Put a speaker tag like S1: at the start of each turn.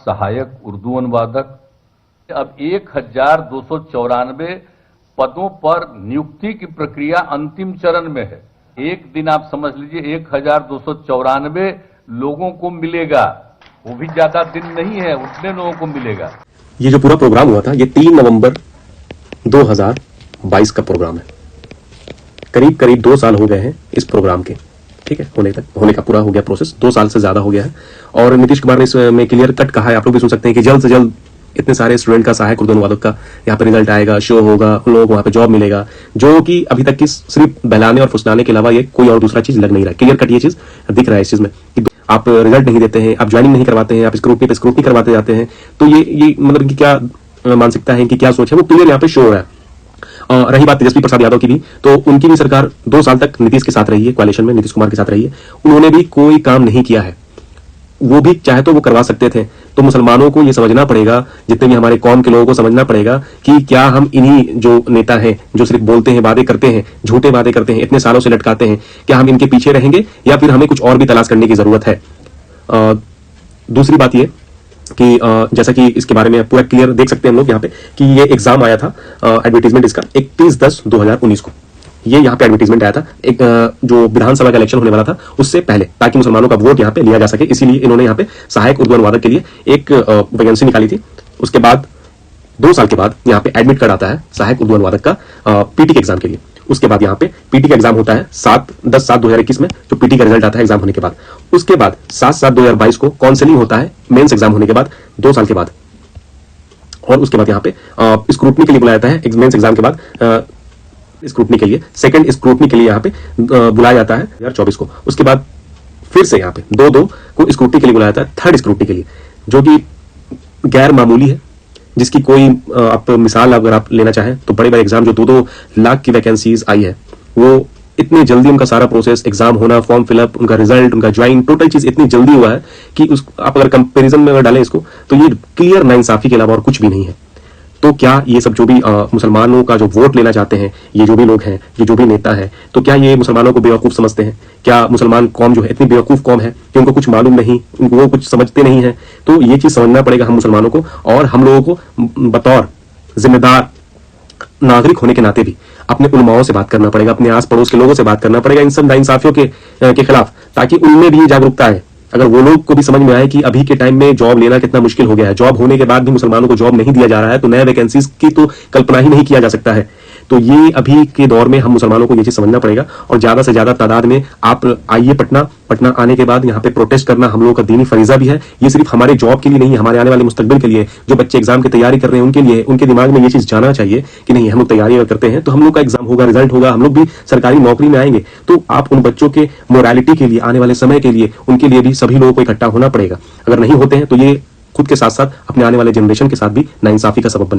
S1: सहायक उर्दू अनुवादक। अब 1294 पदों पर नियुक्ति की प्रक्रिया अंतिम चरण में है। एक दिन आप समझ लीजिए 1294 लोगों को मिलेगा, वो भी ज्यादा दिन नहीं है, उतने लोगों को मिलेगा।
S2: ये जो पूरा प्रोग्राम हुआ था, ये 3 नवंबर 2022 का प्रोग्राम है। करीब करीब 2 साल हो गए हैं इस प्रोग्राम के, ठीक है, होने का पूरा हो गया प्रोसेस, 2 साल से ज्यादा हो गया है। और नीतीश कुमार ने इसमें क्लियर कट कहा है, आप लोग भी सुन सकते हैं कि जल्द से जल्द इतने सारे स्टूडेंट का, सहायक उर्दू अनुवादक का यहाँ पे रिजल्ट आएगा, शो होगा, उन लोगों को वहाँ पे जॉब मिलेगा, जो कि अभी तक की सिर्फ बहलाने और फुसलाने के अलावा ये कोई और दूसरा चीज लग नहीं रहा है। क्लियर कट ये चीज दिख रहा है इस चीज में कि आप रिजल्ट नहीं देते हैं, आप ज्वाइनिंग नहीं करवाते हैं, आप स्क्रूटनी पे स्क्रूटनी करवाते जाते हैं। तो ये मतलब कि क्या मानसिकता है, कि क्या सोच है, वो क्लियर यहाँ पे शो हो रहा है। रही बात तेजस्वी प्रसाद यादव की भी, तो उनकी भी सरकार 2 साल तक नीतीश के साथ रही है, कोalition में नीतीश कुमार के साथ रही है, उन्होंने भी कोई काम नहीं किया है। वो भी चाहे तो वो करवा सकते थे। तो मुसलमानों को ये समझना पड़ेगा, जितने भी हमारे कौम के लोगों को समझना पड़ेगा कि क्या हम इन्हीं जो नेता हैं, जो सिर्फ बोलते हैं, वादे करते हैं, झूठे वादे करते हैं, इतने सालों से लटकाते हैं, क्या हम इनके पीछे रहेंगे या फिर हमें कुछ और भी तलाश करने की जरूरत है। दूसरी बात ये कि जैसा कि इसके बारे में पूरा क्लियर देख सकते हैं हम लोग यहाँ पे कि ये एग्जाम आया था, एडवर्टीजमेंट इसका 31/10/2019 को ये यहाँ पे एडवर्टीजमेंट आया था, एक जो विधानसभा का इलेक्शन होने वाला था उससे पहले, ताकि मुसलमानों का वोट यहाँ पे लिया जा सके। इसीलिए इन्होंने यहाँ पे सहायक उर्दू अनुवादक के लिए एक वैकेंसी निकाली थी। उसके बाद 2 साल के बाद यहाँ पे एडमिट कार्ड आता है सहायक उर्दू अनुवादक का पीटी के एग्जाम के लिए। उसके बाद यहाँ पे पीटी का एग्जाम होता है 10/7/2021 में, जो पीटी का रिजल्ट आता है एग्जाम होने के बाद। उसके बाद 7/7/2022 को काउंसलिंग होता है मेंस एग्जाम होने के बाद, 2 साल के बाद। और उसके बाद यहाँ पे स्क्रूटनी के लिए बुलाया जाता है मेंस एग्जाम के बाद, स्क्रूटनी के लिए, सेकंड स्क्रूटनी के लिए यहाँ पे बुलाया जाता है 2024 को। उसके बाद फिर से यहाँ पे 2-2 को स्क्रूटनी के लिए बुलाया जाता है थर्ड स्क्रूटनी के लिए, जो कि गैर मामूली है, जिसकी कोई आप मिसाल अगर आप लेना चाहें तो बड़े बड़े एग्जाम जो 2-2 लाख की वैकेंसीज आई है, वो इतनी जल्दी उनका सारा प्रोसेस, एग्जाम होना, फॉर्म फिलअप, उनका रिजल्ट, उनका ज्वाइन, टोटल चीज इतनी जल्दी हुआ है कि आप अगर कंपेरिजन में अगर डालें इसको, तो ये क्लियर नाइंसाफी के अलावा और कुछ भी नहीं है। तो क्या ये सब जो भी मुसलमानों का जो वोट लेना चाहते हैं, ये जो भी लोग हैं, जो भी नेता है, तो क्या ये मुसलमानों को बेवकूफ समझते हैं? क्या मुसलमान कौम जो है इतनी बेवकूफ कौम है कि उनको कुछ मालूम नहीं, वो कुछ समझते नहीं है? तो ये चीज समझना पड़ेगा हम मुसलमानों को, और हम लोगों को बतौर जिम्मेदार नागरिक होने के नाते भी अपने उलमाओं से बात करना पड़ेगा, अपने आस पड़ोस के लोगों से बात करना पड़ेगा इन सब नाइंसाफियों के खिलाफ, ताकि उनमें भी जागरूकता है। अगर वो लोग को भी समझ में आए कि अभी के टाइम में जॉब लेना कितना मुश्किल हो गया है, जॉब होने के बाद भी मुसलमानों को जॉब नहीं दिया जा रहा है, तो नए वैकेंसीज की तो कल्पना ही नहीं किया जा सकता है। तो ये अभी के दौर में हम मुसलमानों को ये चीज समझना पड़ेगा, और ज्यादा से ज्यादा तादाद में आप आइए पटना आने के बाद यहाँ पे प्रोटेस्ट करना हम लोगों का दीनी फरीजा भी है। ये सिर्फ हमारे जॉब के लिए नहीं, हमारे आने वाले मुस्तकबिल के लिए, जो बच्चे एग्जाम की तैयारी कर रहे हैं उनके लिए, उनके दिमाग में ये चीज जाना चाहिए कि नहीं, हम लोग तैयारी अगर करते हैं तो हम लोग का एग्जाम होगा, रिजल्ट होगा, हम लोग भी सरकारी नौकरी में आएंगे। तो आप उन बच्चों के मोरालिटी के लिए, आने वाले समय के लिए, उनके लिए भी सभी लोगों को इकट्ठा होना पड़ेगा। अगर नहीं होते हैं तो ये खुद के साथ साथ अपने आने वाले जनरेशन के साथ भी नाइंसाफी का सबब बने।